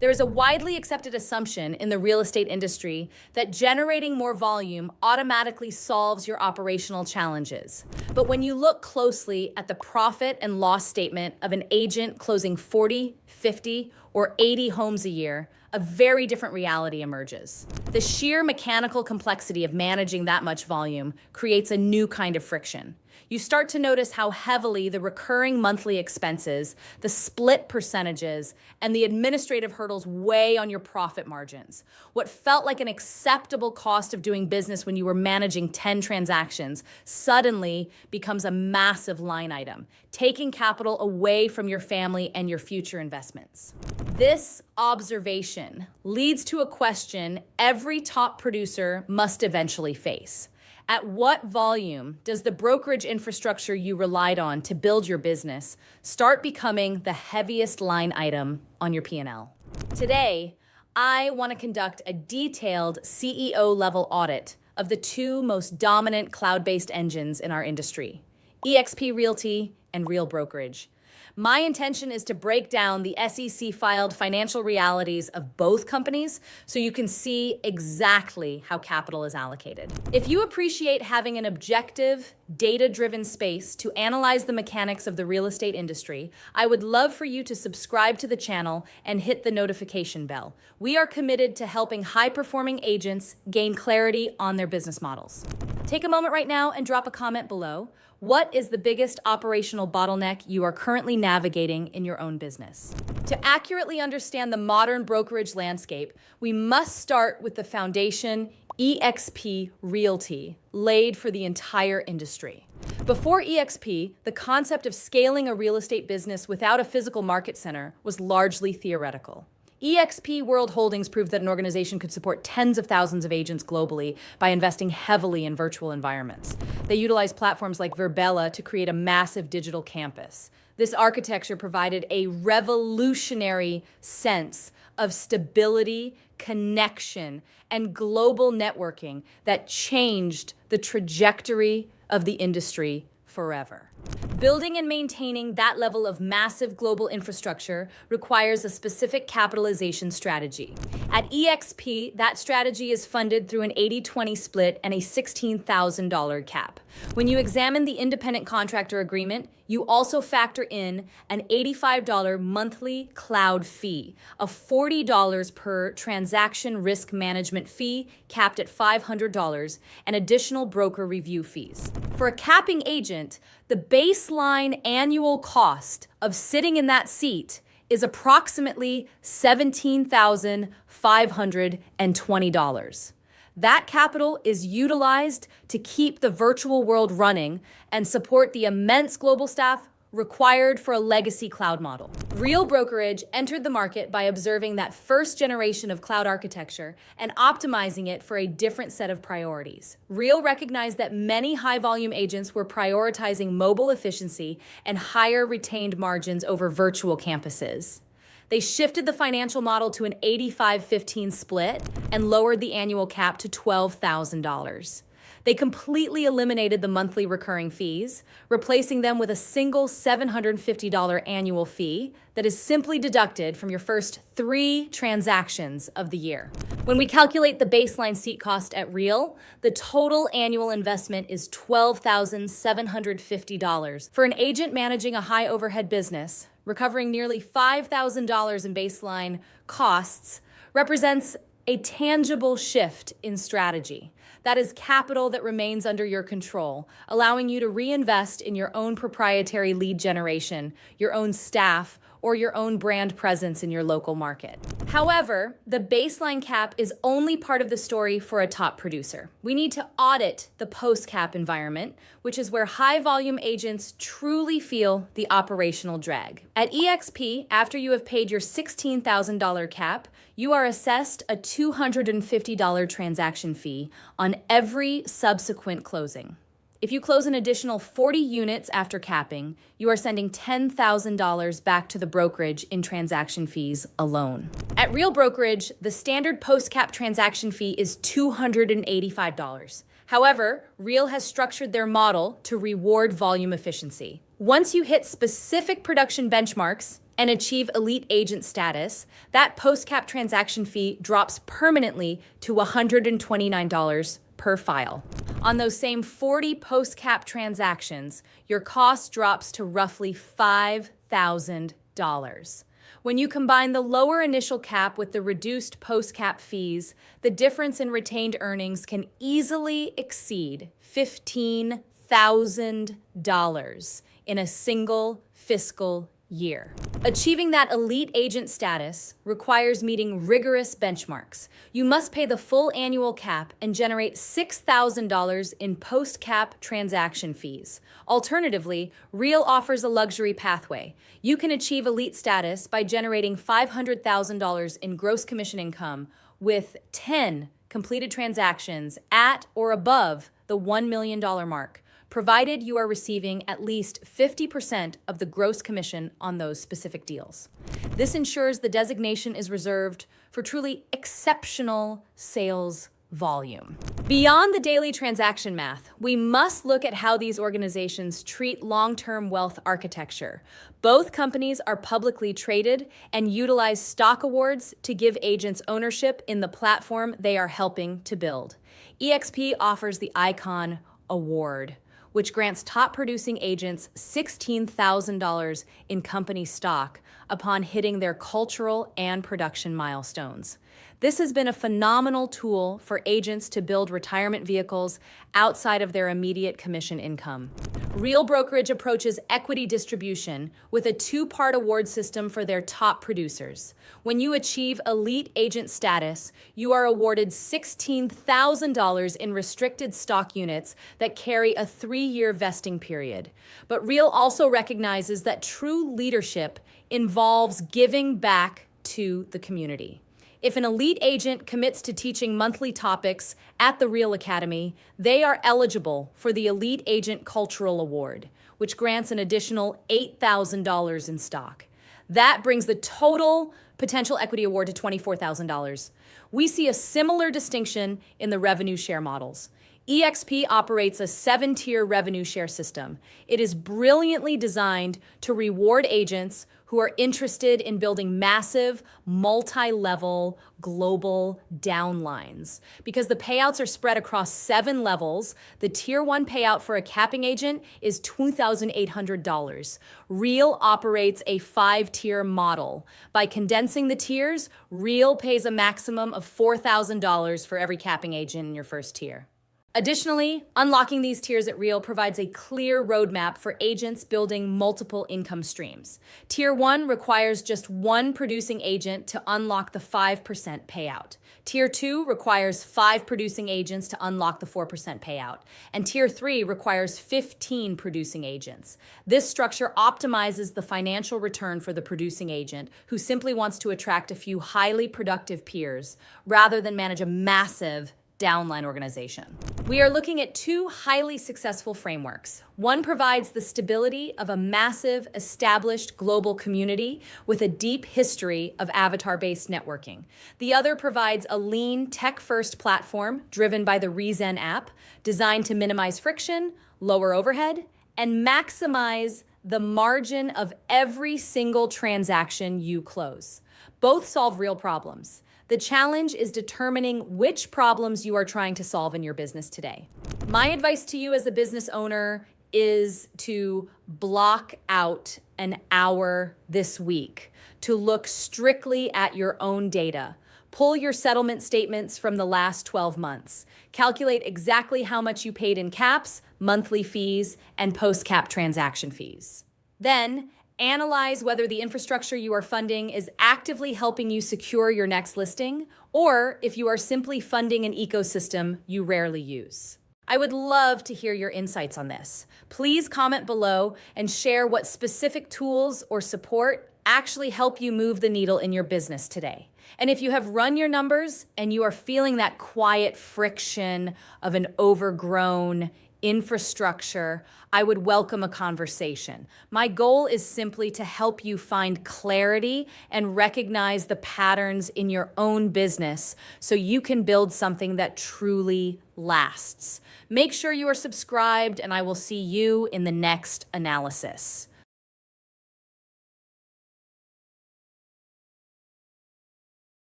There is a widely accepted assumption in the real estate industry that generating more volume automatically solves your operational challenges. But when you look closely at the profit and loss statement of an agent closing 40, 50, or 80 homes a year, a very different reality emerges. The sheer mechanical complexity of managing that much volume creates a new kind of friction. You start to notice how heavily the recurring monthly expenses, the split percentages, and the administrative hurdles weigh on your profit margins. What felt like an acceptable cost of doing business when you were managing 10 transactions suddenly becomes a massive line item, taking capital away from your family and your future investments. This observation leads to a question every top producer must eventually face. At what volume does the brokerage infrastructure you relied on to build your business start becoming the heaviest line item on your P&L? Today, I want to conduct a detailed CEO-level audit of the two most dominant cloud-based engines in our industry, eXP Realty and Real Brokerage. My intention is to break down the SEC-filed financial realities of both companies so you can see exactly how capital is allocated. If you appreciate having an objective, data-driven space to analyze the mechanics of the real estate industry, I would love for you to subscribe to the channel and hit the notification bell. We are committed to helping high-performing agents gain clarity on their business models. Take a moment right now and drop a comment below. What is the biggest operational bottleneck you are currently navigating in your own business? To accurately understand the modern brokerage landscape, we must start with the foundation eXP Realty, laid for the entire industry. Before eXP, the concept of scaling a real estate business without a physical market center was largely theoretical. eXP World Holdings proved that an organization could support tens of thousands of agents globally by investing heavily in virtual environments. They utilized platforms like Virbela to create a massive digital campus. This architecture provided a revolutionary sense of stability, connection, and global networking that changed the trajectory of the industry forever. Building and maintaining that level of massive global infrastructure requires a specific capitalization strategy. At eXP, that strategy is funded through an 80-20 split and a $16,000 cap. When you examine the independent contractor agreement, you also factor in an $85 monthly cloud fee, a $40 per transaction risk management fee capped at $500, and additional broker review fees. For a capping agent, the baseline annual cost of sitting in that seat is approximately $17,520. That capital is utilized to keep the virtual world running and support the immense global staff required for a legacy cloud model. Real Brokerage entered the market by observing that first generation of cloud architecture and optimizing it for a different set of priorities. Real recognized that many high-volume agents were prioritizing mobile efficiency and higher retained margins over virtual campuses. They shifted the financial model to an 85-15 split and lowered the annual cap to $12,000. They completely eliminated the monthly recurring fees, replacing them with a single $750 annual fee that is simply deducted from your first 3 transactions of the year. When we calculate the baseline seat cost at Real, the total annual investment is $12,750. For an agent managing a high overhead business, recovering nearly $5,000 in baseline costs represents a tangible shift in strategy. That is capital that remains under your control, allowing you to reinvest in your own proprietary lead generation, your own staff, or your own brand presence in your local market. However, the baseline cap is only part of the story for a top producer. We need to audit the post-cap environment, which is where high-volume agents truly feel the operational drag. At eXP, after you have paid your $16,000 cap, you are assessed a $250 transaction fee on every subsequent closing. If you close an additional 40 units after capping, you are sending $10,000 back to the brokerage in transaction fees alone. At Real Brokerage, the standard post-cap transaction fee is $285. However, Real has structured their model to reward volume efficiency. Once you hit specific production benchmarks, and achieve elite agent status, that post-cap transaction fee drops permanently to $129 per file. On those same 40 post-cap transactions, your cost drops to roughly $5,000. When you combine the lower initial cap with the reduced post-cap fees, the difference in retained earnings can easily exceed $15,000 in a single fiscal year. Achieving that elite agent status requires meeting rigorous benchmarks. You must pay the full annual cap and generate $6,000 in post-cap transaction fees. Alternatively, Real offers a luxury pathway. You can achieve elite status by generating $500,000 in gross commission income with 10 completed transactions at or above the $1 million mark, provided you are receiving at least 50% of the gross commission on those specific deals. This ensures the designation is reserved for truly exceptional sales volume. Beyond the daily transaction math, we must look at how these organizations treat long-term wealth architecture. Both companies are publicly traded and utilize stock awards to give agents ownership in the platform they are helping to build. eXP offers the Icon Award, which grants top producing agents $16,000 in company stock upon hitting their cultural and production milestones. This has been a phenomenal tool for agents to build retirement vehicles outside of their immediate commission income. Real Brokerage approaches equity distribution with a two-part award system for their top producers. When you achieve elite agent status, you are awarded $16,000 in restricted stock units that carry a 3-year vesting period. But Real also recognizes that true leadership involves giving back to the community. If an elite agent commits to teaching monthly topics at the Real Academy, they are eligible for the Elite Agent Cultural Award, which grants an additional $8,000 in stock. That brings the total potential equity award to $24,000. We see a similar distinction in the revenue share models. eXP operates a 7-tier revenue share system. It is brilliantly designed to reward agents who are interested in building massive, multi-level, global downlines. Because the payouts are spread across 7 levels, the Tier 1 payout for a capping agent is $2,800. Real operates a 5-tier model. By condensing the tiers, Real pays a maximum of $4,000 for every capping agent in your first tier. Additionally, unlocking these tiers at Real provides a clear roadmap for agents building multiple income streams. Tier 1 requires just 1 producing agent to unlock the 5% payout. Tier 2 requires 5 producing agents to unlock the 4% payout. And Tier 3 requires 15 producing agents. This structure optimizes the financial return for the producing agent who simply wants to attract a few highly productive peers rather than manage a massive downline organization. We are looking at 2 highly successful frameworks. One provides the stability of a massive, established global community with a deep history of avatar-based networking. The other provides a lean, tech-first platform driven by the Rezen app, designed to minimize friction, lower overhead, and maximize the margin of every single transaction you close. Both solve real problems. The challenge is determining which problems you are trying to solve in your business today. My advice to you as a business owner is to block out an hour this week to look strictly at your own data. Pull your settlement statements from the last 12 months. Calculate exactly how much you paid in caps, monthly fees, and post-cap transaction fees. Then, analyze whether the infrastructure you are funding is actively helping you secure your next listing, or if you are simply funding an ecosystem you rarely use. I would love to hear your insights on this. Please comment below and share what specific tools or support actually help you move the needle in your business today. And if you have run your numbers and you are feeling that quiet friction of an overgrown infrastructure, I would welcome a conversation. My goal is simply to help you find clarity and recognize the patterns in your own business so you can build something that truly lasts. Make sure you are subscribed, and I will see you in the next analysis.